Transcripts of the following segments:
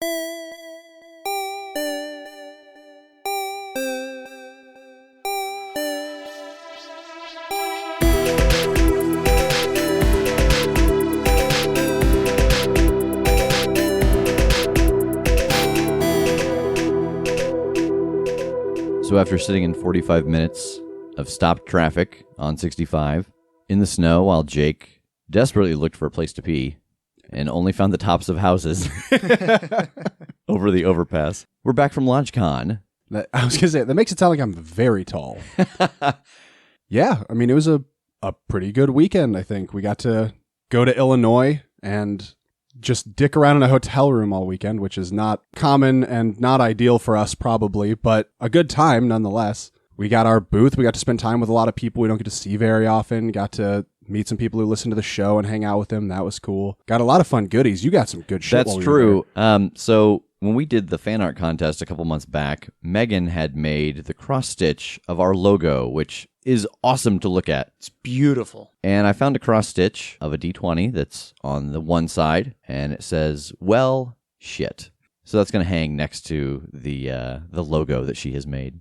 So after sitting in 45 minutes of stopped traffic on 65 in the snow while Jake desperately looked for a place to pee and only found the tops of houses over the overpass, we're back from LaunchCon. I was going to say, that makes it sound like I'm very tall. Yeah, I mean, it was a pretty good weekend, I think. We got to go to Illinois and just dick around in a hotel room all weekend, which is not common and not ideal for us probably, but a good time nonetheless. We got our booth. We got to spend time with a lot of people we don't get to see very often. Got to meet some people who listen to the show and hang out with them. That was cool. Got a lot of fun goodies. You got some good shit. That's true. So when we did the fan art contest a couple months back, Megan had made the cross stitch of our logo, which is awesome to look at. It's beautiful. And I found a cross stitch of a D20 that's on the one side, and it says, well, shit. So that's going to hang next to the logo that she has made.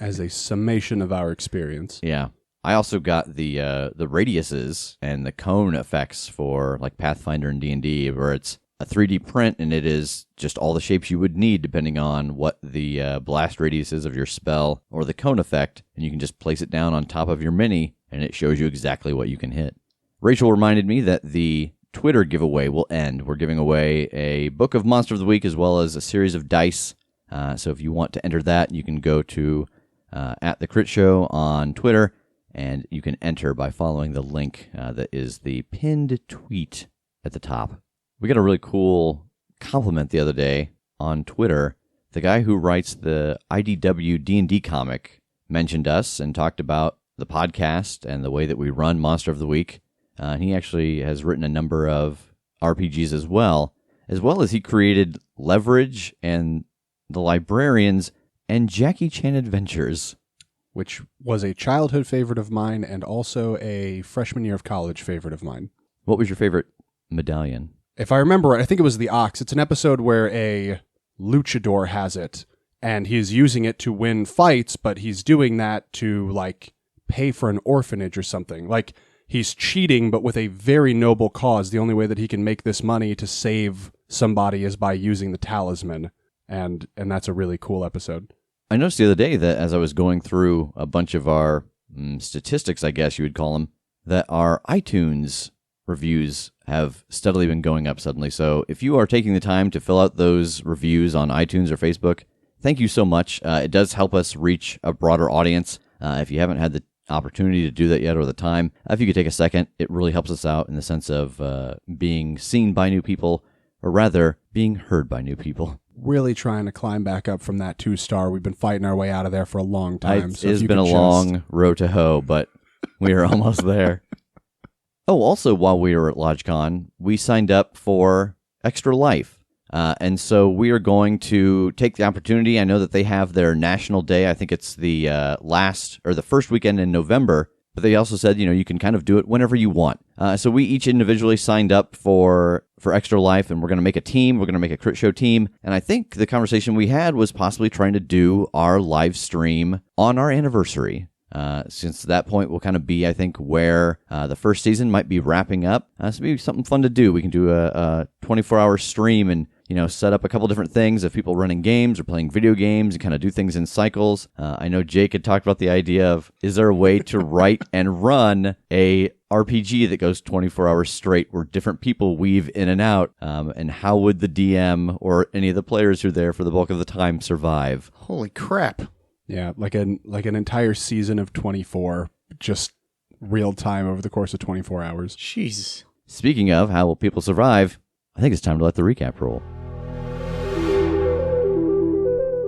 As a summation of our experience. Yeah. I also got the radiuses and the cone effects for like Pathfinder and D&D, where it's a 3D print, and it is just all the shapes you would need depending on what the blast radius is of your spell or the cone effect, and you can just place it down on top of your mini, and it shows you exactly what you can hit. Rachel reminded me that the Twitter giveaway will end. We're giving away a book of Monster of the Week as well as a series of dice. So if you want to enter that, you can go to at the Critshow on Twitter, and you can enter by following the link that is the pinned tweet at the top. We got a really cool compliment the other day on Twitter. The guy who writes the IDW D&D comic mentioned us and talked about the podcast and the way that we run Monster of the Week. And he actually has written a number of RPGs as well as he created Leverage and The Librarians and Jackie Chan Adventures, which was a childhood favorite of mine and also a freshman year of college favorite of mine. What was your favorite medallion? If I remember right, I think it was the Ox. It's an episode where a luchador has it, and he's using it to win fights, but he's doing that to, like, pay for an orphanage or something. Like, he's cheating, but with a very noble cause. The only way that he can make this money to save somebody is by using the talisman, and that's a really cool episode. I noticed the other day that as I was going through a bunch of our statistics, I guess you would call them, that our iTunes reviews have steadily been going up suddenly. So if you are taking the time to fill out those reviews on iTunes or Facebook, thank you so much. It does help us reach a broader audience. If you haven't had the opportunity to do that yet or the time, if you could take a second, it really helps us out in the sense of being seen by new people, or rather, being heard by new people. Really trying to climb back up from that 2-star. We've been fighting our way out of there for a long time. It's been a long road to hoe, but we are almost there. Oh, also, while we were at LodgeCon, we signed up for Extra Life. And so we are going to take the opportunity. I know that they have their national day. I think it's the the first weekend in November. But they also said, you can kind of do it whenever you want. So we each individually signed up for Extra Life, and we're going to make a team. We're going to make a Critshow team. And I think the conversation we had was possibly trying to do our live stream on our anniversary. Since that point will kind of be, I think, where the first season might be wrapping up. So maybe something fun to do. We can do a 24-hour stream and, set up a couple different things of people running games or playing video games and kind of do things in cycles. I know Jake had talked about the idea of, is there a way to write and run a RPG that goes 24 hours straight where different people weave in and out? And how would the DM or any of the players who are there for the bulk of the time survive? Holy crap. Yeah, like an entire season of 24, just real time over the course of 24 hours. Jesus. Speaking of how will people survive, I think it's time to let the recap roll.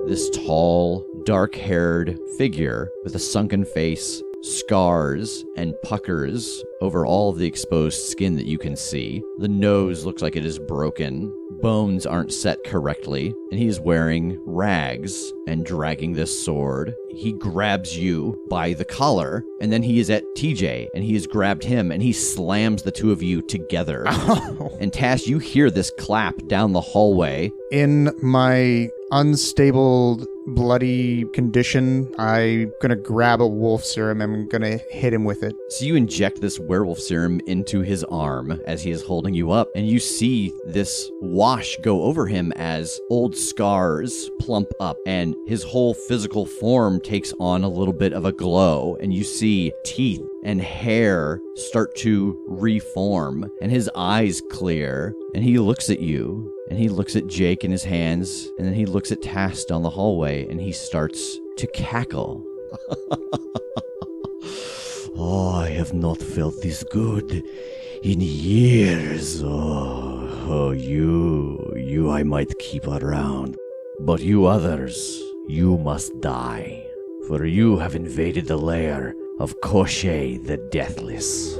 This tall, dark-haired figure with a sunken face scars and puckers over all of the exposed skin that you can see. The nose looks like it is broken. Bones aren't set correctly. And he is wearing rags and dragging this sword. He grabs you by the collar, and then he is at TJ, and he has grabbed him, and he slams the two of you together. Oh. And Tass, you hear this clap down the hallway. In my unstable, bloody condition, I'm going to grab a wolf serum and I'm going to hit him with it. So you inject this werewolf serum into his arm as he is holding you up, and you see this wash go over him as old scars plump up, and his whole physical form takes on a little bit of a glow, and you see teeth and hair start to reform, and his eyes clear, and he looks at you, and he looks at Jake in his hands, and then he looks at Tass down the hallway, and he starts to cackle. Oh, I have not felt this good in years. Oh, you I might keep around. But you others, you must die, for you have invaded the lair of Critshow the Deathless.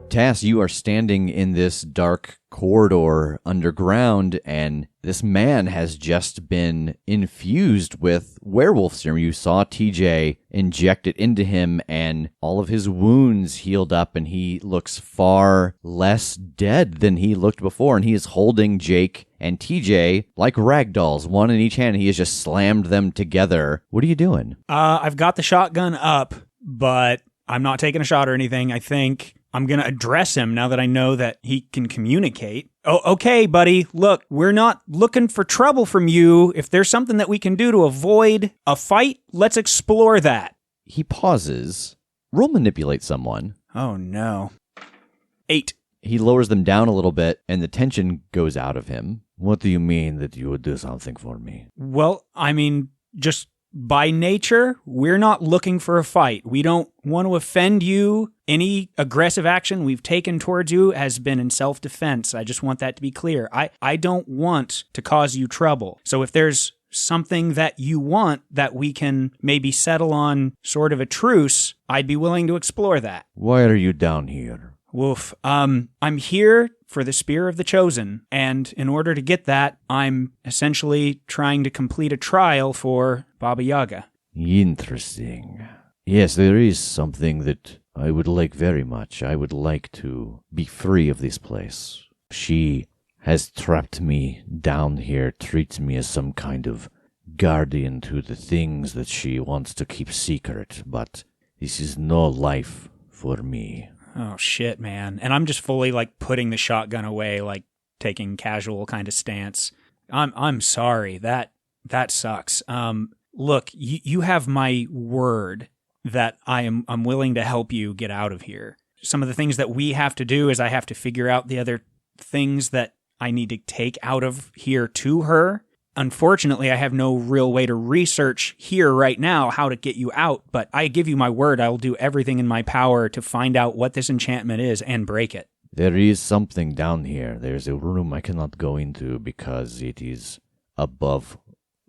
Tass, you are standing in this dark corridor underground, and this man has just been infused with werewolf serum. You saw TJ inject it into him, and all of his wounds healed up, and he looks far less dead than he looked before, and he is holding Jake and TJ like ragdolls, one in each hand, and he has just slammed them together. What are you doing? I've got the shotgun up, but I'm not taking a shot or anything. I think I'm going to address him now that I know that he can communicate. Oh, okay, buddy. Look, we're not looking for trouble from you. If there's something that we can do to avoid a fight, let's explore that. He pauses. Roll manipulate someone. Oh, no. 8. He lowers them down a little bit, and the tension goes out of him. What do you mean that you would do something for me? Well, I mean, just by nature, we're not looking for a fight. We don't want to offend you. Any aggressive action we've taken towards you has been in self-defense. I just want that to be clear. I don't want to cause you trouble. So if there's something that you want that we can maybe settle on sort of a truce, I'd be willing to explore that. Why are you down here? Woof. I'm here for the Spear of the Chosen, and in order to get that, I'm essentially trying to complete a trial for Baba Yaga. Interesting. Yes, there is something that I would like very much. I would like to be free of this place. She has trapped me down here, treats me as some kind of guardian to the things that she wants to keep secret, but this is no life for me. Oh, shit, man. And I'm just fully, putting the shotgun away, taking casual kind of stance. I'm sorry. That sucks. Look, you have my word that I'm willing to help you get out of here. Some of the things that we have to do is I have to figure out the other things that I need to take out of here to her. Unfortunately, I have no real way to research here right now how to get you out, but I give you my word I will do everything in my power to find out what this enchantment is and break it. There is something down here. There's a room I cannot go into because it is above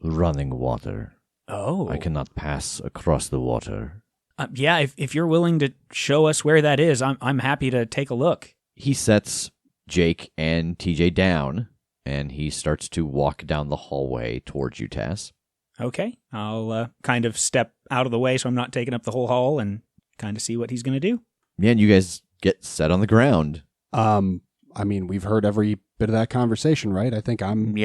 running water. Oh. I cannot pass across the water. Yeah, if you're willing to show us where that is, I'm happy to take a look. He sets Jake and TJ down, and he starts to walk down the hallway towards you, Tass. Okay, I'll kind of step out of the way so I'm not taking up the whole hall and kind of see what he's going to do. Yeah, and you guys get set on the ground. I mean, we've heard every bit of that conversation, right? I think I'm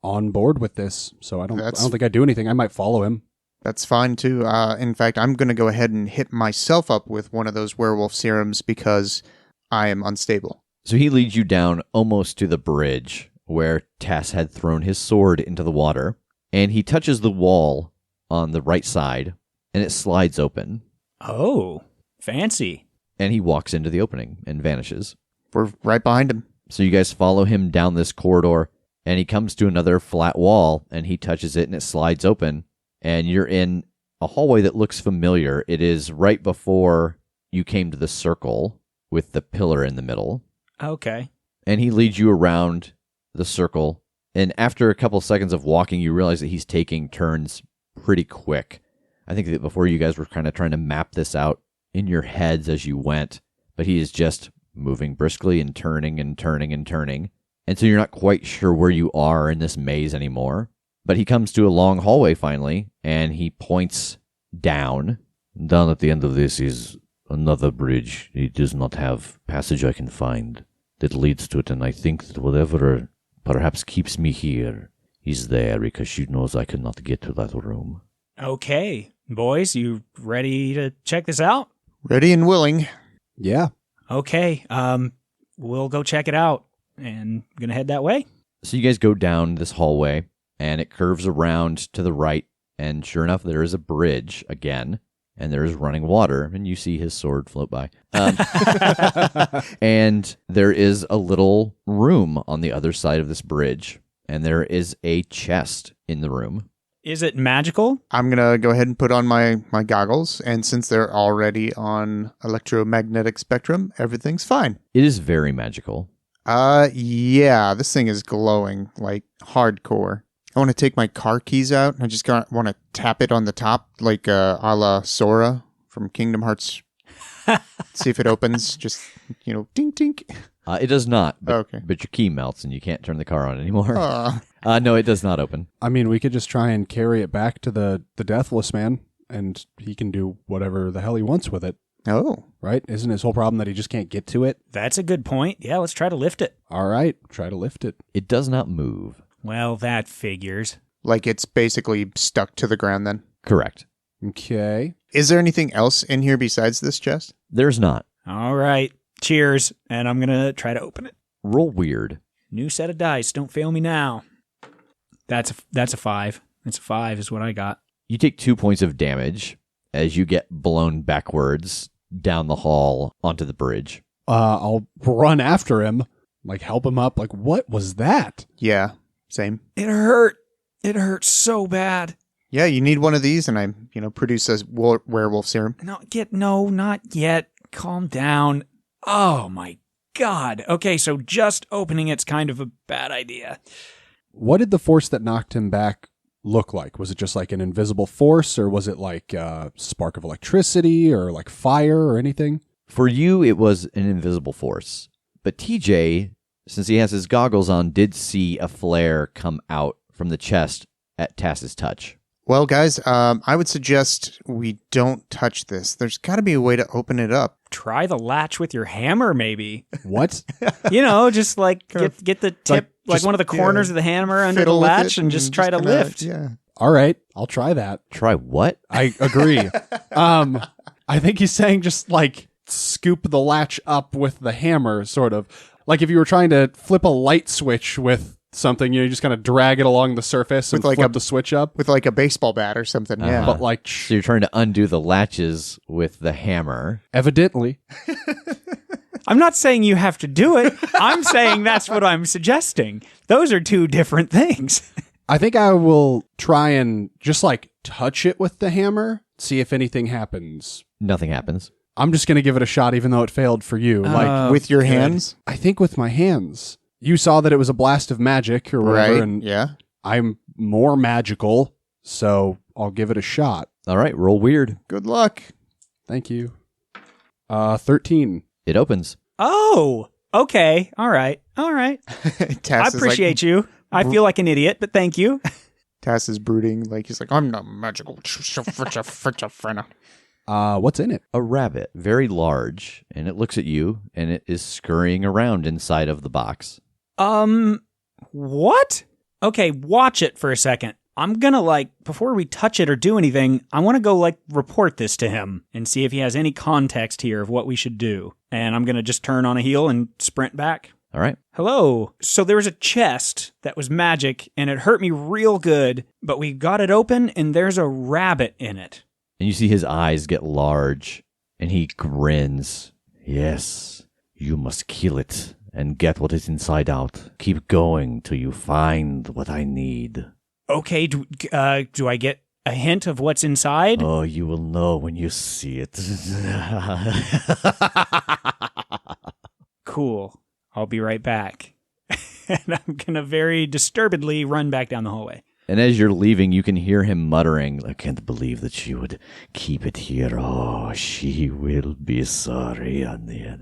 on board with this, so I don't think I'd do anything. I might follow him. That's fine, too. In fact, I'm going to go ahead and hit myself up with one of those werewolf serums because I am unstable. So he leads you down almost to the bridge where Tass had thrown his sword into the water, and he touches the wall on the right side, and it slides open. Oh, fancy. And he walks into the opening and vanishes. We're right behind him. So you guys follow him down this corridor, and he comes to another flat wall, and he touches it, and it slides open, and you're in a hallway that looks familiar. It is right before you came to the circle with the pillar in the middle. Okay. And he leads you around the circle, and after a couple seconds of walking, you realize that he's taking turns pretty quick. I think that before you guys were kind of trying to map this out in your heads as you went, but he is just moving briskly and turning and turning and turning. And so you're not quite sure where you are in this maze anymore. But he comes to a long hallway finally, and he points down. Down at the end of this is another bridge. It does not have passage I can find that leads to it, and I think that whatever perhaps keeps me here is there because she knows I cannot get to that room. Okay, boys, you ready to check this out? Ready and willing. Yeah. Okay, we'll go check it out, and gonna head that way. So you guys go down this hallway, and it curves around to the right, and sure enough, there is a bridge again, and there is running water, and you see his sword float by. And there is a little room on the other side of this bridge, and there is a chest in the room. Is it magical? I'm going to go ahead and put on my goggles, and since they're already on electromagnetic spectrum, everything's fine. It is very magical. Yeah, this thing is glowing, like, hardcore. I want to take my car keys out, and I just want to tap it on the top, like a la Sora from Kingdom Hearts. See if it opens, just, ding, ding. It does not, but, Okay. but your key melts, and you can't turn the car on anymore. Uh, No, it does not open. I mean, we could just try and carry it back to the Deathless man, and he can do whatever the hell he wants with it, oh. right? Isn't his whole problem that he just can't get to it? That's a good point. Yeah, let's try to lift it. All right, try to lift it. It does not move. Well, that figures. Like it's basically stuck to the ground then. Correct. Okay. Is there anything else in here besides this chest? There's not. All right, cheers, and I'm gonna try to open it. Roll weird. New set of dice. Don't fail me now. That's a 5. It's a 5 is what I got. You take 2 points of damage as you get blown backwards down the hall onto the bridge. I'll run after him, like help him up. Like, what was that? Yeah, same. It hurt. It hurt so bad. Yeah, you need one of these, and I, produce a werewolf serum. No, not yet. Calm down. Oh my God. Okay, so just opening it's kind of a bad idea. What did the force that knocked him back look like? Was it just like an invisible force, or was it like a spark of electricity, or like fire, or anything? For you, it was an invisible force. But TJ, since he has his goggles on, did see a flare come out from the chest at Tass's touch. Well, guys, I would suggest we don't touch this. There's got to be a way to open it up. Try the latch with your hammer, maybe. What? Just like get the tip, like just- one of the corners of the hammer under the Fiddle with latch it and just try to kinda- lift. Yeah. All right, I'll try that. Try what? I agree. I think he's saying just like scoop the latch up with the hammer, sort of. Like if you were trying to flip a light switch with something, you just kind of drag it along the surface and With like flip a- the switch up. With like a baseball bat or something. Yeah. Uh-huh. But like, So you're trying to undo the latches with the hammer. evidently. I'm not saying you have to do it. I'm saying that's what I'm suggesting. Those are two different things. I think I will try and just like touch it with the hammer, see if anything happens. Nothing happens. I'm just going to give it a shot even though it failed for you. Like, with your good. hands? I think with my hands. You saw that it was a blast of magic or whatever, Right. and Yeah. I'm more magical, so I'll give it a shot. All right, roll weird. Good luck. Thank you. 13. It opens. Oh, okay. All right. Tass I appreciate you. I feel like an idiot, but thank you. Tass is brooding. Like, he's like, I'm not magical. What's in it? A rabbit, very large, and it looks at you, and it is scurrying around inside of the box. What? Okay, watch it for a second. I'm gonna, before we touch it or do anything, I want to go, report this to him and see if he has any context here of what we should do. And I'm gonna just turn on a heel and sprint back. All right. Hello. So there was a chest that was magic, and it hurt me real good, but we got it open, and there's a rabbit in it. And you see his eyes get large, and he grins. Yes, you must kill it and get what is inside out. Keep going till you find what I need. Okay, do I get a hint of what's inside? Oh, you will know when you see it. Cool. I'll be right back. And I'm going to very disturbedly run back down the hallway. And as you're leaving, you can hear him muttering, I can't believe that she would keep it here. Oh, she will be sorry. Okay,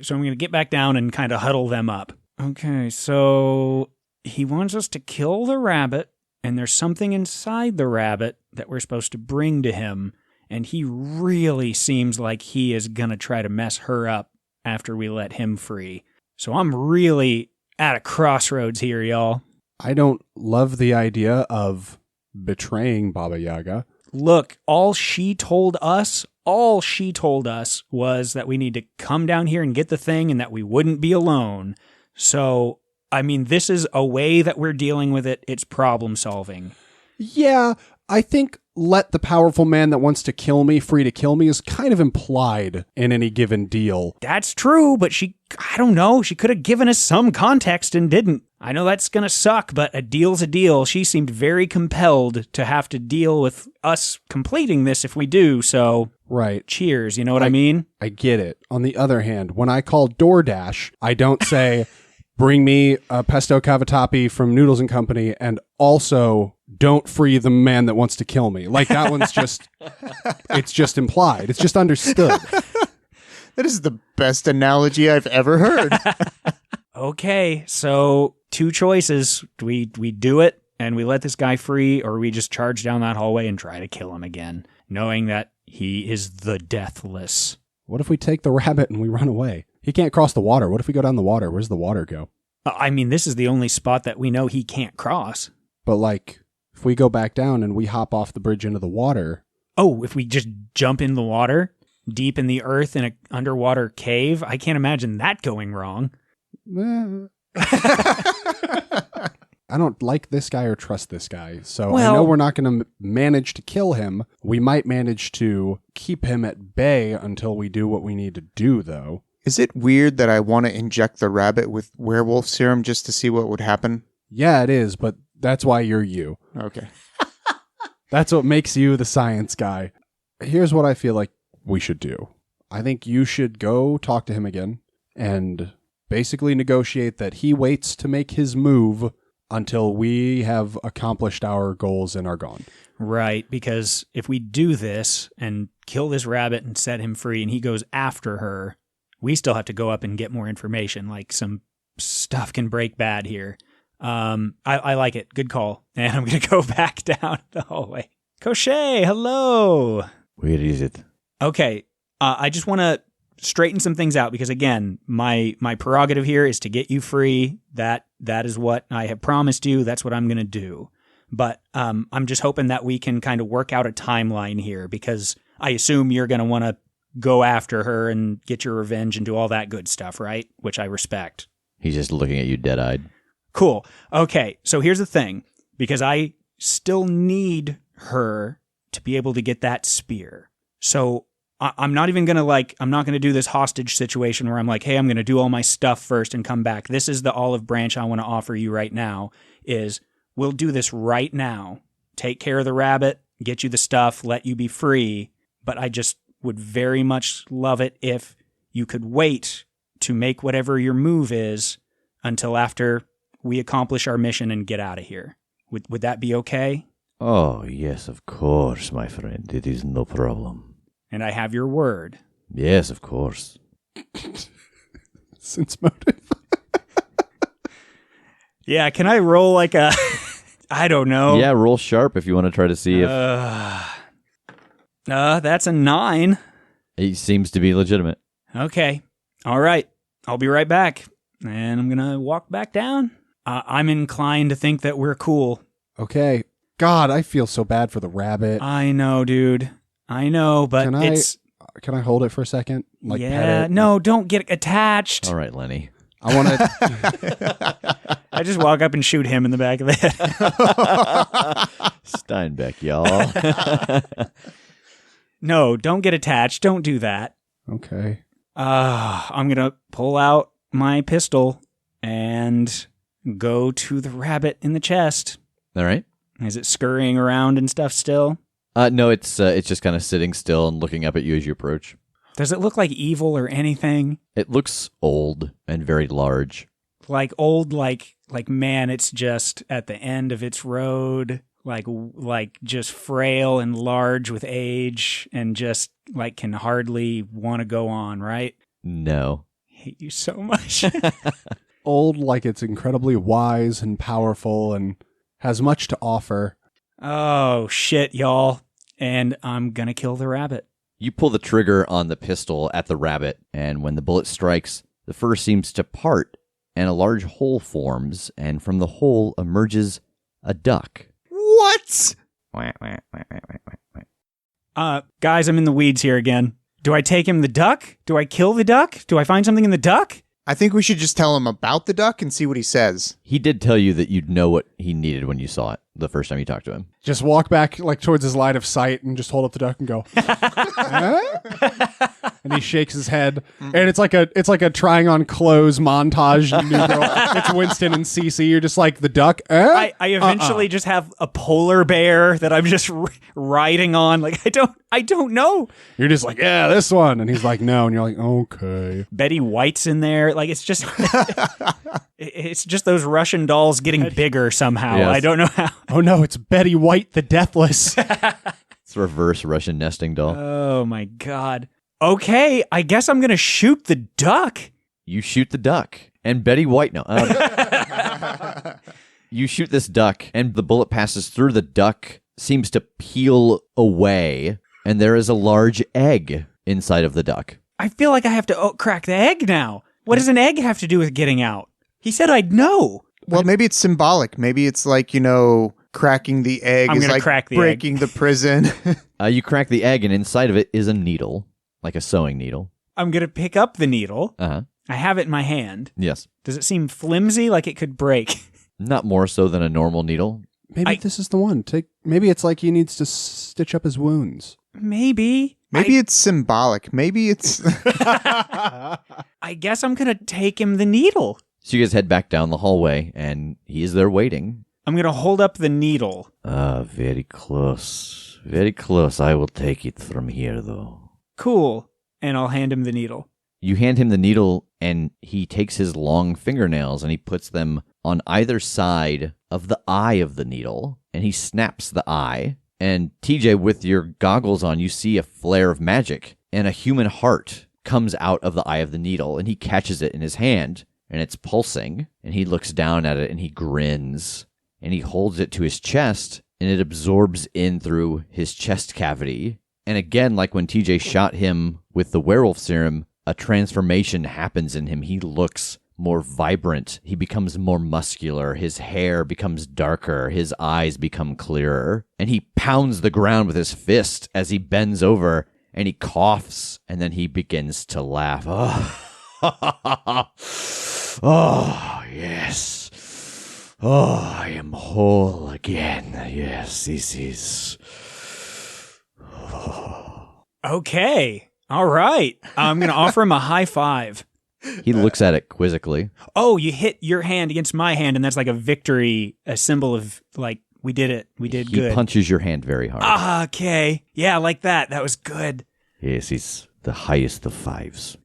so I'm going to get back down and kind of huddle them up. Okay, so he wants us to kill the rabbit, and there's something inside the rabbit that we're supposed to bring to him, and he really seems like he is going to try to mess her up after we let him free. So I'm really at a crossroads here, y'all. I don't love the idea of betraying Baba Yaga. Look, all she told us was that we need to come down here and get the thing and that we wouldn't be alone. So, I mean, this is a way that we're dealing with it. It's problem solving. Yeah, I think let the powerful man that wants to kill me free to kill me is kind of implied in any given deal. That's true, but I don't know, she could have given us some context and didn't. I know that's going to suck, but a deal's a deal. She seemed very compelled to have to deal with us completing this if we do, so... Right. Cheers, you know what I mean? I get it. On the other hand, when I call DoorDash, I don't say, bring me a pesto cavatappi from Noodles & Company, and also don't free the man that wants to kill me. Like, that one's just... it's just implied. It's just understood. That is the best analogy I've ever heard. Okay, so 2 choices. We do it and we let this guy free, or we just charge down that hallway and try to kill him again, knowing that he is the Deathless. What if we take the rabbit and we run away? He can't cross the water. What if we go down the water? Where's the water go? I mean, this is the only spot that we know he can't cross. But like, if we go back down and we hop off the bridge into the water... Oh, if we just jump in the water, deep in the earth in an underwater cave, I can't imagine that going wrong. I don't like this guy or trust this guy, so Well, I know we're not going to manage to kill him. We might manage to keep him at bay until we do what we need to do, though. Is it weird that I want to inject the rabbit with werewolf serum just to see what would happen? Yeah, it is, but that's why you're you. Okay. That's what makes you the science guy. Here's what I feel like we should do. I think you should go talk to him again and basically negotiate that he waits to make his move until we have accomplished our goals and are gone. Right, because if we do this and kill this rabbit and set him free and he goes after her, we still have to go up and get more information, like some stuff can break bad here. I like it. Good call. And I'm going to go back down the hallway. Cochet, hello. Where is it? Okay, I just want to straighten some things out because, again, my prerogative here is to get you free. That is what I have promised you. That's what I'm going to do. But I'm just hoping that we can kind of work out a timeline here because I assume you're going to want to go after her and get your revenge and do all that good stuff, right? Which I respect. He's just looking at you dead-eyed. Cool. Okay, so here's the thing. Because I still need her to be able to get that spear. So I'm not even going to I'm not going to do this hostage situation where I'm like, hey, I'm going to do all my stuff first and come back. This is the olive branch I want to offer you right now is we'll do this right now. Take care of the rabbit, get you the stuff, let you be free. But I just would very much love it if you could wait to make whatever your move is until after we accomplish our mission and get out of here. Would that be okay? Oh, yes, of course, my friend. It is no problem. And I have your word. Yes, of course. Since motive. Yeah, can I roll like a... I don't know. Yeah, roll sharp if you want to try to see if... That's a 9. It seems to be legitimate. Okay. All right. I'll be right back. And I'm going to walk back down. I'm inclined to think that we're cool. Okay. God, I feel so bad for the rabbit. I know, dude. I know, but Can I hold it for a second? Like, yeah, pet it? no, don't get attached. All right, Lenny. I want to... I just walk up and shoot him in the back of the head. Steinbeck, y'all. No, don't get attached. Don't do that. Okay. I'm going to pull out my pistol and go to the rabbit in the chest. All right. Is it scurrying around and stuff still? No, it's just kind of sitting still and looking up at you as you approach. Does it look like evil or anything? It looks old and very large. Like old, like man, it's just at the end of its road, like just frail and large with age, and just like can hardly want to go on, right? No. I hate you so much. Old like it's incredibly wise and powerful and has much to offer. Oh shit, y'all! And I'm gonna kill the rabbit. You pull the trigger on the pistol at the rabbit, and when the bullet strikes, the fur seems to part, and a large hole forms, and from the hole emerges a duck. What? Guys, I'm in the weeds here again. Do I take him the duck? Do I kill the duck? Do I find something in the duck? I think we should just tell him about the duck and see what he says. He did tell you that you'd know what he needed when you saw it the first time you talked to him. Just walk back like towards his line of sight and just hold up the duck and go. Huh? And he shakes his head, and it's like a trying on clothes montage. New girl. It's Winston and Cece. You're just like the duck. I eventually just have a polar bear that I'm just riding on. Like I don't know. You're just like, yeah, this one, and he's like, no, and you're like, okay. Betty White's in there. Like it's just it's just those Russian dolls getting bigger somehow. Yes. I don't know how. Oh no, it's Betty White the Deathless. It's a reverse Russian nesting doll. Oh my god. Okay, I guess I'm gonna shoot the duck. You shoot the duck, and Betty White. No, you shoot this duck, and the bullet passes through the duck, seems to peel away, and there is a large egg inside of the duck. I feel like I have to crack the egg now. What does an egg have to do with getting out? He said I'd know. Well, maybe it's symbolic. Maybe it's like, cracking the egg I'm is gonna like crack the breaking the prison. You crack the egg, and inside of it is a needle, like a sewing needle. I'm gonna pick up the needle. Uh-huh. I have it in my hand. Yes. Does it seem flimsy, like it could break? Not more so than a normal needle. Maybe this is the one. Maybe it's like he needs to stitch up his wounds. Maybe. Maybe it's symbolic. Maybe it's... I guess I'm gonna take him the needle. So you guys head back down the hallway, and he is there waiting. I'm gonna hold up the needle. Very close. Very close. I will take it from here, though. Cool. And I'll hand him the needle. You hand him the needle, and he takes his long fingernails, and he puts them on either side of the eye of the needle, and he snaps the eye. And TJ, with your goggles on, you see a flare of magic, and a human heart comes out of the eye of the needle, and he catches it in his hand, and it's pulsing, and he looks down at it, and he grins, and he holds it to his chest, and it absorbs in through his chest cavity. And again, like when TJ shot him with the werewolf serum, a transformation happens in him. He looks more vibrant. He becomes more muscular. His hair becomes darker. His eyes become clearer. And he pounds the ground with his fist as he bends over, and he coughs, and then he begins to laugh. Oh, yes. Oh, I am whole again. Yes, this is... Okay. All right. I'm going to offer him a high five. He looks at it quizzically. Oh, you hit your hand against my hand, and that's like a victory, a symbol of like, we did it. We did good. He punches your hand very hard. Okay. Yeah, like that. That was good. Yes, it's the highest of fives.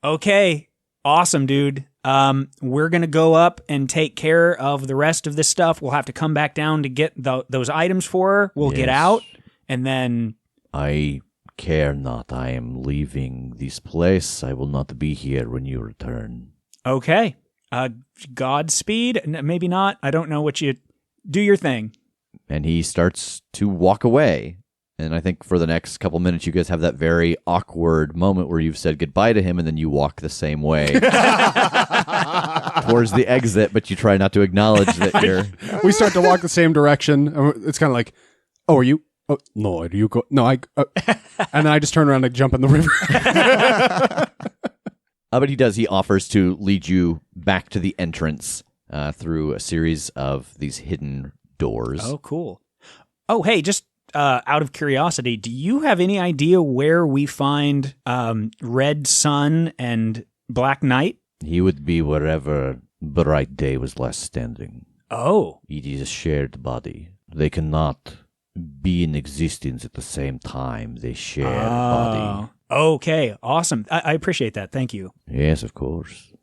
Okay. Awesome, dude. We're going to go up and take care of the rest of this stuff. We'll have to come back down to get those items for her. We'll get Yes. out, and then... I care not. I am leaving this place. I will not be here when you return. Okay. Godspeed? Maybe not. I don't know what you... Do your thing. And he starts to walk away. And I think for the next couple minutes, you guys have that very awkward moment where you've said goodbye to him, and then you walk the same way towards the exit, but you try not to acknowledge that you're... We start to walk the same direction. It's kind of like, oh, are you? Oh, no, are you go? No, I. And then I just turn around and jump in the river. But he does. He offers to lead you back to the entrance through a series of these hidden doors. Oh, cool. Oh, hey, just out of curiosity, do you have any idea where we find Red Sun and Black Knight? He would be wherever Bright Day was last standing. Oh. It is a shared body. They cannot be in existence at the same time. They share a body. Okay, awesome. I appreciate that. Thank you. Yes, of course.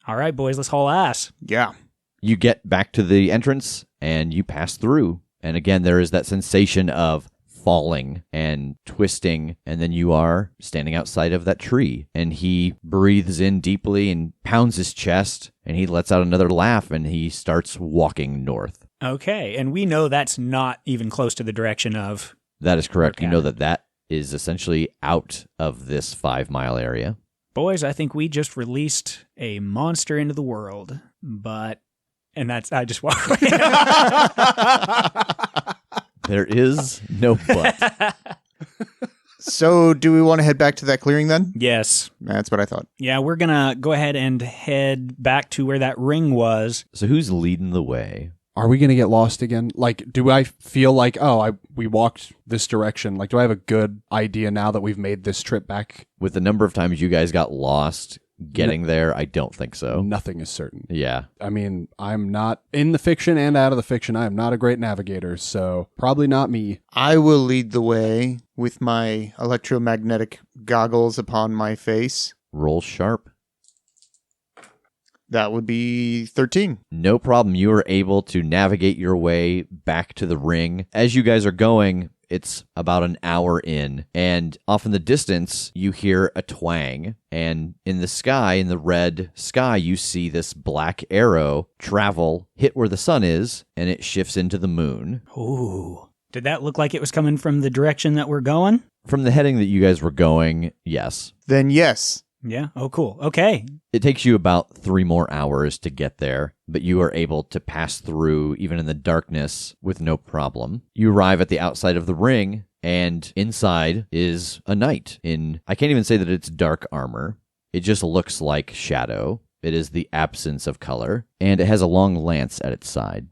All right, boys, let's haul ass. Yeah. You get back to the entrance and you pass through. And again, there is that sensation of falling and twisting. And then you are standing outside of that tree. And he breathes in deeply and pounds his chest. And he lets out another laugh and he starts walking north. Okay, and we know that's not even close to the direction of... That is correct. Okay. You know that is essentially out of this 5-mile area. Boys, I think we just released a monster into the world, but... And that's... I just walk away. There is no but. So do we want to head back to that clearing then? Yes. That's what I thought. Yeah, we're going to go ahead and head back to where that ring was. So who's leading the way? Are we going to get lost again? Like, do I feel like, we walked this direction? Like, do I have a good idea now that we've made this trip back? With the number of times you guys got lost getting there, I don't think so. Nothing is certain. Yeah. I mean, I'm not in the fiction and out of the fiction. I am not a great navigator, so probably not me. I will lead the way with my electromagnetic goggles upon my face. Roll sharp. That would be 13. No problem. You are able to navigate your way back to the ring. As you guys are going, it's about an hour in, and off in the distance, you hear a twang, and in the sky, in the red sky, you see this black arrow travel, hit where the sun is, and it shifts into the moon. Ooh. Did that look like it was coming from the direction that we're going? From the heading that you guys were going, yes. Then yes. Yeah. Oh, cool. Okay. It takes you about 3 more hours to get there, but you are able to pass through even in the darkness with no problem. You arrive at the outside of the ring, and inside is a knight in, I can't even say that it's dark armor. It just looks like shadow. It is the absence of color, and it has a long lance at its side.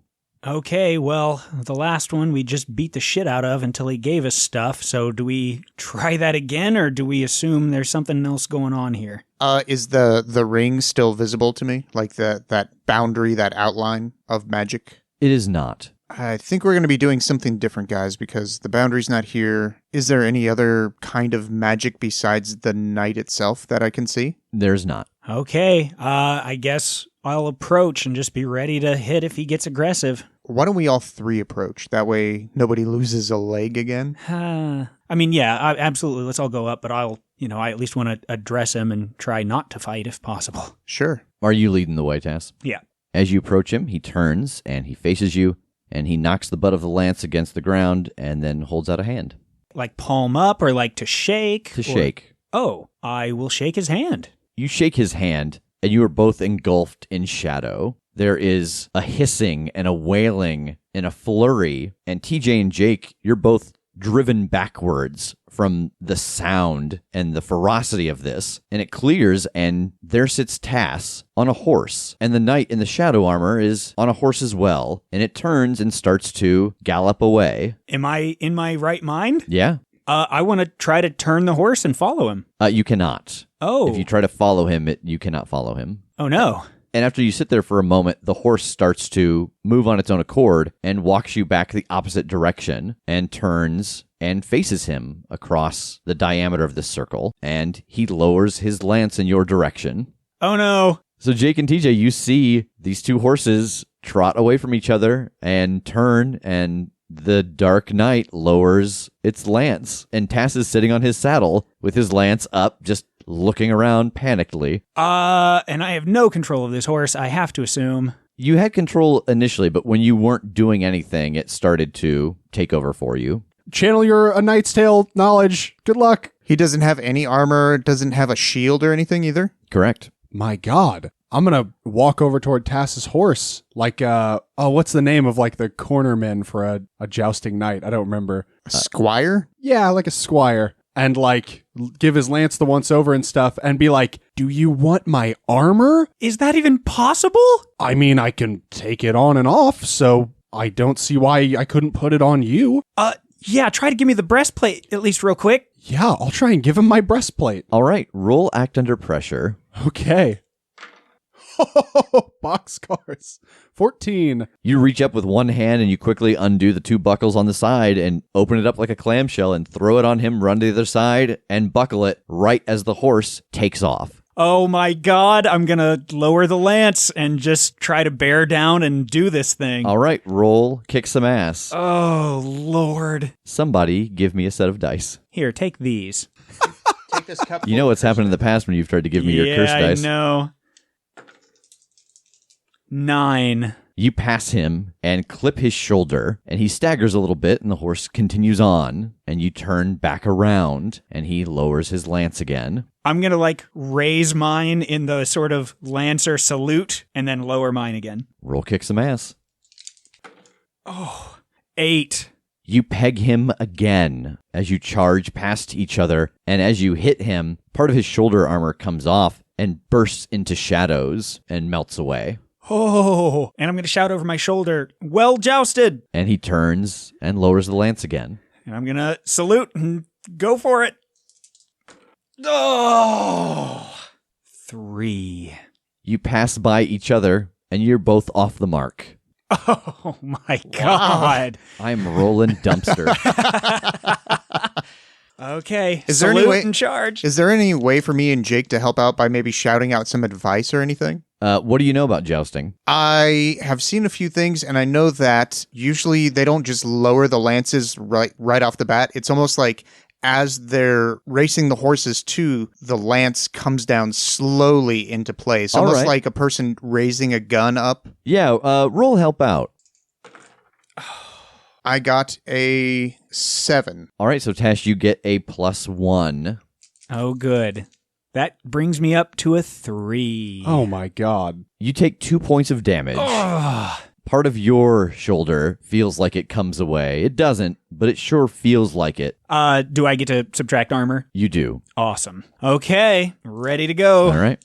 Okay, well, the last one we just beat the shit out of until he gave us stuff, so do we try that again, or do we assume there's something else going on here? Is the ring still visible to me? Like that boundary, that outline of magic? It is not. I think we're going to be doing something different, guys, because the boundary's not here. Is there any other kind of magic besides the knight itself that I can see? There's not. Okay, I guess I'll approach and just be ready to hit if he gets aggressive. Why don't we all 3 approach? That way nobody loses a leg again. I mean, yeah, absolutely. Let's all go up, but I at least want to address him and try not to fight if possible. Sure. Are you leading the way, Tass? Yeah. As you approach him, he turns and he faces you, and he knocks the butt of the lance against the ground and then holds out a hand. Like palm up or like to shake? To shake. Oh, I will shake his hand. You shake his hand, and you are both engulfed in shadow. There is a hissing and a wailing and a flurry, and TJ and Jake, you're both driven backwards from the sound and the ferocity of this, and it clears, and there sits Tass on a horse, and the knight in the shadow armor is on a horse as well, and it turns and starts to gallop away. Am I in my right mind? Yeah. I want to try to turn the horse and follow him. You cannot. Oh. If you try to follow him, you cannot follow him. Oh, no. And after you sit there for a moment, the horse starts to move on its own accord and walks you back the opposite direction and turns and faces him across the diameter of this circle, and he lowers his lance in your direction. Oh, no. So Jake and TJ, you see these 2 horses trot away from each other and turn, and the Dark Knight lowers its lance, and Tass is sitting on his saddle with his lance up, just looking around panickedly. And I have no control of this horse, I have to assume. You had control initially, but when you weren't doing anything, it started to take over for you. Channel your A Knight's Tale knowledge. Good luck. He doesn't have any armor, doesn't have a shield or anything either? Correct. My God. I'm going to walk over toward Tass's horse. Like, what's the name of like the cornerman for a jousting knight? I don't remember. A squire? Yeah, like a squire. And like give his lance the once over and stuff and be like, do you want my armor? Is that even possible? I mean, I can take it on and off, so I don't see why I couldn't put it on you. Yeah, try to give me the breastplate at least real quick. Yeah, I'll try and give him my breastplate. All right, roll act under pressure. Okay. boxcars. 14. You reach up with one hand and you quickly undo the 2 buckles on the side and open it up like a clamshell and throw it on him, run to the other side, and buckle it right as the horse takes off. Oh my God, I'm going to lower the lance and just try to bear down and do this thing. All right, roll, kick some ass. Oh, Lord. Somebody give me a set of dice. Here, take these. Take this cup. You know what's happened in the past when you've tried to give me your curse dice. Yeah, I know. 9. You pass him and clip his shoulder, and he staggers a little bit, and the horse continues on, and you turn back around, and he lowers his lance again. I'm going to raise mine in the sort of Lancer salute and then lower mine again. Roll kick some ass. Oh, 8. You peg him again as you charge past each other, and as you hit him, part of his shoulder armor comes off and bursts into shadows and melts away. Oh, and I'm going to shout over my shoulder, well jousted. And he turns and lowers the lance again. And I'm going to salute and go for it. Oh, 3. You pass by each other, and you're both off the mark. Oh, my God. I'm rolling dumpster. Okay, Is there salute any way- and charge. Is there any way for me and Jake to help out by maybe shouting out some advice or anything? What do you know about jousting? I have seen a few things, and I know that usually they don't just lower the lances right off the bat. It's almost like as they're racing the horses too, the lance comes down slowly into place, All almost right. like a person raising a gun up. Yeah, roll help out. I got a 7. All right, so Tash, you get a +1. Oh, good. That brings me up to a 3. Oh my God. You take 2 points of damage. Oh. Part of your shoulder feels like it comes away. It doesn't, but it sure feels like it. Do I get to subtract armor? You do. Awesome. Okay, ready to go. All right.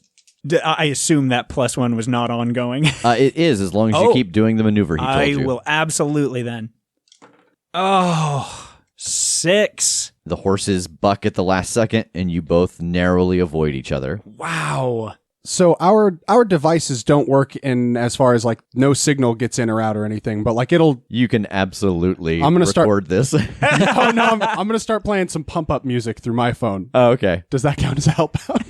I assume that +1 was not ongoing. It is, as long as you keep doing the maneuver he told I you. will absolutely then. Oh, 6. The horses buck at the last second, and you both narrowly avoid each other. Wow. So our devices don't work in as far as no signal gets in or out or anything, but it'll. You can absolutely I'm gonna record this. No, I'm gonna start playing some pump up music through my phone. Oh, okay. Does that count as a help out?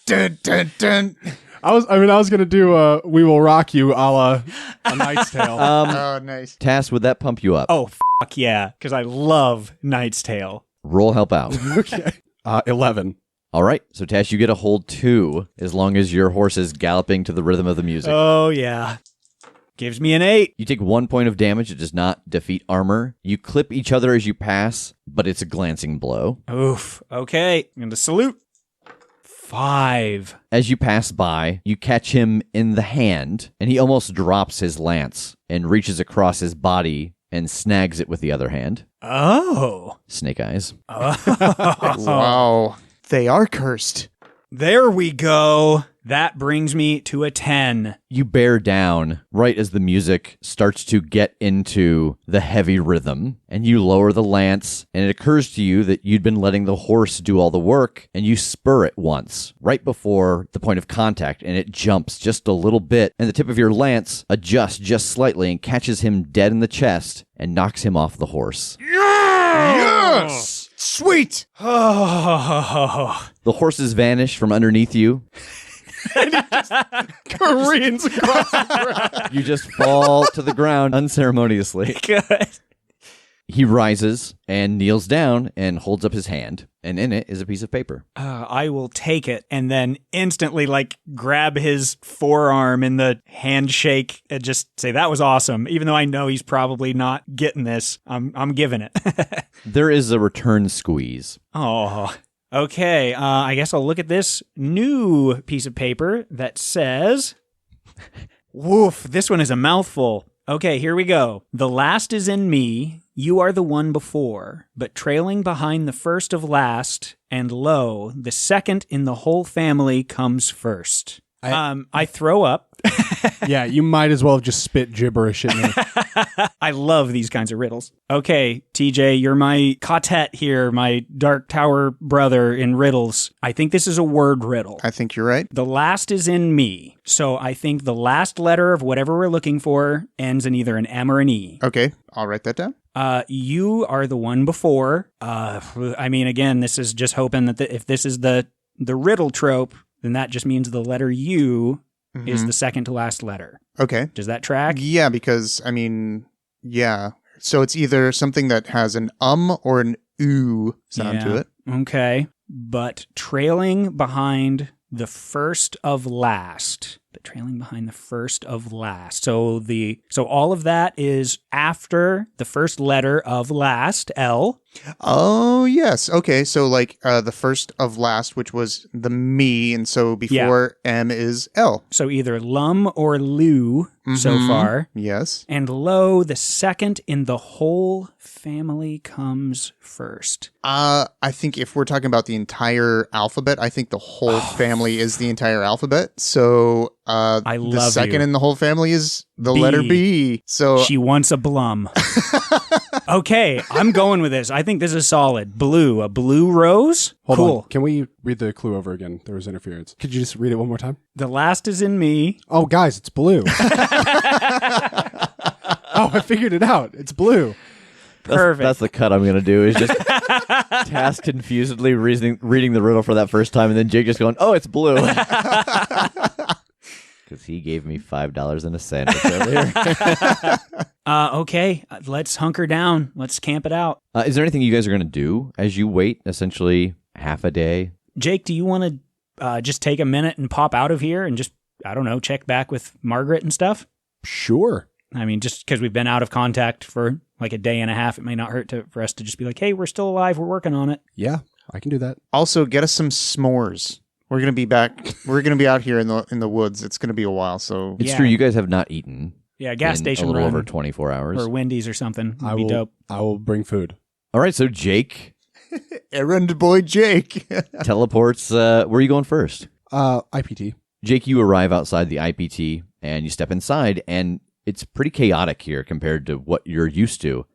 Dun, dun, dun. I was gonna do "We Will Rock You" a la A Knight's Tale. Oh, nice. Tass, would that pump you up? Oh, fuck yeah, because I love Knight's Tale. Roll help out. Okay. 11. All right, so Tash, you get a hold 2 as long as your horse is galloping to the rhythm of the music. Oh, yeah. Gives me an 8. You take 1 point of damage. It does not defeat armor. You clip each other as you pass, but it's a glancing blow. Oof. Okay, I'm going to salute. 5. As you pass by, you catch him in the hand, and he almost drops his lance and reaches across his body and snags it with the other hand. Oh. Snake eyes. Wow. They are cursed. There we go. That brings me to a 10. You bear down right as the music starts to get into the heavy rhythm, and you lower the lance, and it occurs to you that you'd been letting the horse do all the work, and you spur it once, right before the point of contact, and it jumps just a little bit, and the tip of your lance adjusts just slightly and catches him dead in the chest and knocks him off the horse. Yes! Sweet! Oh. The horses vanish from underneath you. Koreans across the ground. You just fall to the ground unceremoniously. Good. He rises and kneels down and holds up his hand, and in it is a piece of paper. I will take it and then instantly grab his forearm in the handshake and just say that was awesome. Even though I know he's probably not getting this, I'm giving it. There is a return squeeze. Oh, okay. I guess I'll look at this new piece of paper that says, woof, this one is a mouthful. Okay, here we go. The last is in me, you are the one before, but trailing behind the first of last, and lo, the second in the whole family comes first. I throw up. Yeah, you might as well have just spit gibberish at me. I love these kinds of riddles. Okay, TJ, you're my quartet here, my Dark Tower brother in riddles. I think this is a word riddle. I think you're right. The last is in me. So I think the last letter of whatever we're looking for ends in either an M or an E. Okay, I'll write that down. You are the one before. I mean, again, this is just hoping that if this is the riddle trope, then that just means the letter U is the second to last letter. Okay. Does that track? Yeah, because, I mean, yeah. So it's either something that has an or an oo sound to it. Okay. But trailing behind the first of last. So all of that is after the first letter of last, L. Oh, yes. Okay, so like the first of last, which was the me, and so before M is L. So either lum or lu so far. Yes. And lo, the second in the whole family comes first. I think if we're talking about the entire alphabet, I think the whole family is the entire alphabet. So I the love second you. in the whole family is the B. letter B. So She wants a blum. Okay, I'm going with this. I think this is solid. Blue, a blue rose? Hold cool. on. Can we read the clue over again? There was interference. Could you just read it one more time? The last is in me. Oh, guys, it's blue. Oh, I figured it out. It's blue. Perfect. That's the cut I'm going to do is just Tass confusedly reading the riddle for that first time, and then Jake just going, oh, it's blue. Because he gave me $5 and a sandwich earlier. Okay, let's hunker down. Let's camp it out. Is there anything you guys are going to do as you wait essentially half a day? Jake, do you want to just take a minute and pop out of here and just, I don't know, check back with Margaret and stuff? Sure. I mean, just because we've been out of contact for like a day and a half, it may not hurt for us to just be like, hey, we're still alive. We're working on it. Yeah, I can do that. also get us some s'mores. We're gonna be back. We're gonna be out here in the woods. It's gonna be a while. So It's Yeah. true. You guys have not eaten Yeah, gas in station a little run over 24 hours. or Wendy's or something would be dope. I will bring food. All right, so Jake errand boy Jake. teleports. Where are you going first? IPT. Jake, you arrive outside the IPT and you step inside, and it's pretty chaotic here compared to what you're used to.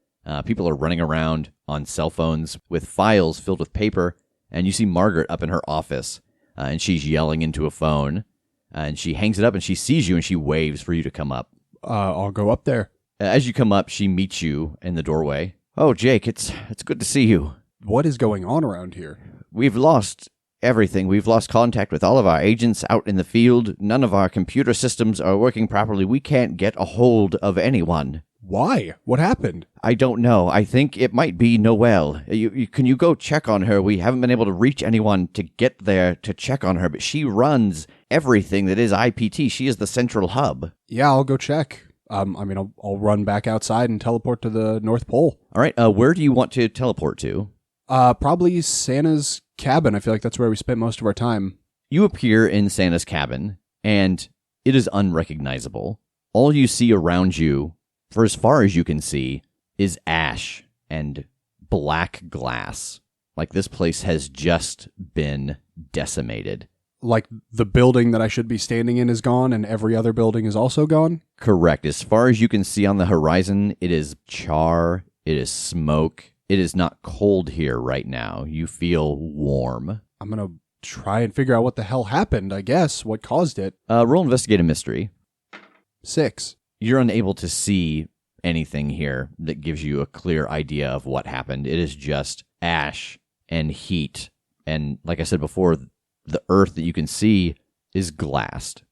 People are running around on cell phones with files filled with paper, and you see Margaret up in her office, and she's yelling into a phone, and she hangs it up, and she sees you, and she waves for you to come up. I'll go up there. As you come up, she meets you in the doorway. Oh, Jake, it's good to see you. What is going on around here? We've lost everything. We've lost contact with all of our agents out in the field. None of our computer systems are working properly. We can't get a hold of anyone. Why? What happened? I don't know. I think it might be Noelle. Can you go check on her? We haven't been able to reach anyone to get there to check on her, but she runs everything that is IPT. She is the central hub. Yeah, I'll go check. I'll run back outside and teleport to the North Pole. All right, where do you want to teleport to? Probably Santa's cabin. I feel like that's where we spent most of our time. You appear in Santa's cabin, and it is unrecognizable. All you see around you, for as far as you can see, is ash and black glass. Like this place has just been decimated. Like the building that I should be standing in is gone and every other building is also gone? Correct. As far as you can see on the horizon, it is char, it is smoke. It is not cold here right now. You feel warm. I'm going to try and figure out what the hell happened, I guess. What caused it? Roll investigate a mystery. 6. You're unable to see anything here that gives you a clear idea of what happened. It is just ash and heat. And like I said before, the earth that you can see is glassed.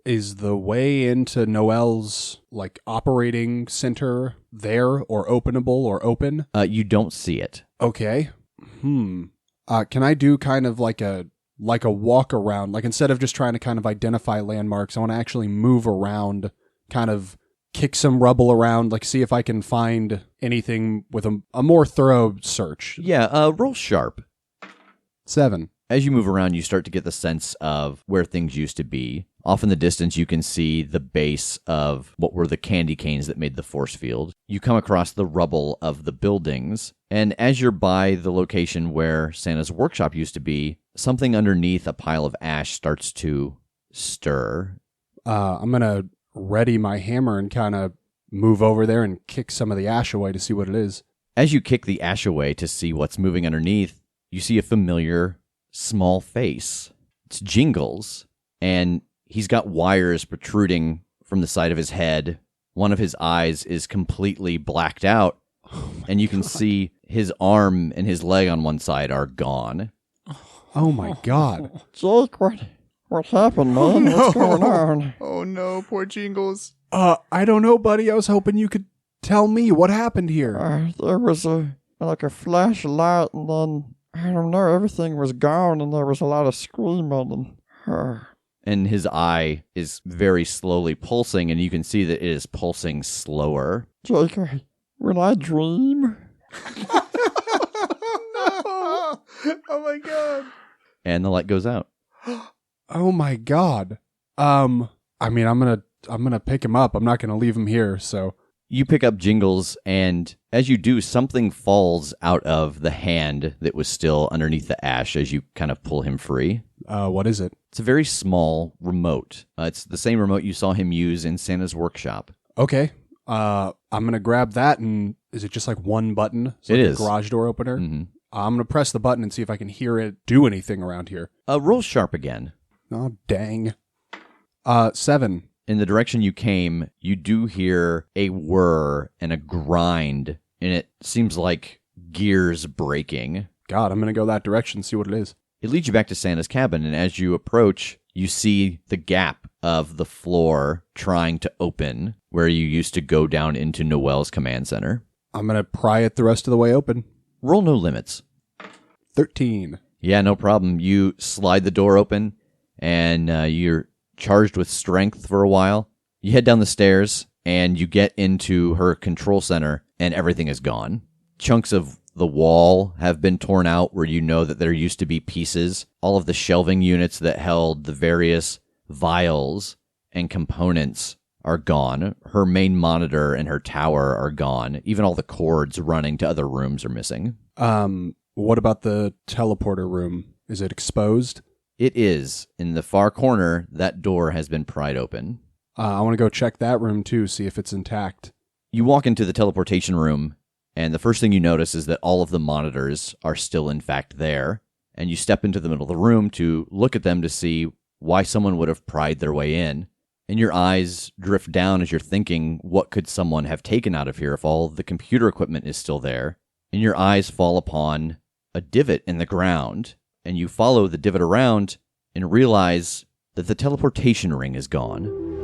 Is the way into Noelle's operating center there or openable or open? You don't see it. Okay. Can I do kind of like a walk around? Like instead of just trying to kind of identify landmarks, I want to actually move around, kind of kick some rubble around, see if I can find anything with a more thorough search. Yeah, roll sharp. 7. As you move around, you start to get the sense of where things used to be. Off in the distance, you can see the base of what were the candy canes that made the force field. You come across the rubble of the buildings, and as you're by the location where Santa's workshop used to be, something underneath a pile of ash starts to stir. I'm going to ready my hammer and kind of move over there and kick some of the ash away to see what it is. As you kick the ash away to see what's moving underneath, you see a familiar small face. It's Jingles, and he's got wires protruding from the side of his head. One of his eyes is completely blacked out, and you can see his arm and his leg on one side are gone. Oh my God. Jake, what happened, man? What's going on? Oh no, poor Jingles. I don't know, buddy. I was hoping you could tell me what happened here. There was a flashlight, and then, I don't know, everything was gone, and there was a lot of screaming, And his eye is very slowly pulsing, and you can see that it is pulsing slower. Jake, when I dream, No! Oh my God. And the light goes out. Oh my God. I mean, I'm gonna pick him up. I'm not gonna leave him here. So You pick up Jingles, and as you do, something falls out of the hand that was still underneath the ash as you kind of pull him free. what is it? It's a very small remote. It's the same remote you saw him use in Santa's workshop. Okay. I'm gonna grab that, and is it just like one button? It's It like is. a garage door opener. Mm-hmm. I'm gonna press the button and see if I can hear it do anything around here. Roll sharp again. Oh dang. 7. In the direction you came, you do hear a whir and a grind, and it seems like gears breaking. God, I'm gonna go that direction and see what it is. It leads you back to Santa's cabin, and as you approach, you see the gap of the floor trying to open where you used to go down into Noel's command center. I'm gonna pry it the rest of the way open. Roll no limits. 13. Yeah, no problem. You slide the door open, and you're charged with strength for a while. You head down the stairs, and you get into her control center, and everything is gone. Chunks of the wall have been torn out where you know that there used to be pieces. All of the shelving units that held the various vials and components are gone. Her main monitor and her tower are gone. Even all the cords running to other rooms are missing. What about the teleporter room? Is it exposed? It is. In the far corner, that door has been pried open. I want to go check that room too, see if it's intact. You walk into the teleportation room, and the first thing you notice is that all of the monitors are still in fact there. And you step into the middle of the room to look at them to see why someone would have pried their way in. And your eyes drift down as you're thinking, what could someone have taken out of here if all the computer equipment is still there? And your eyes fall upon a divot in the ground, and you follow the divot around and realize that the teleportation ring is gone.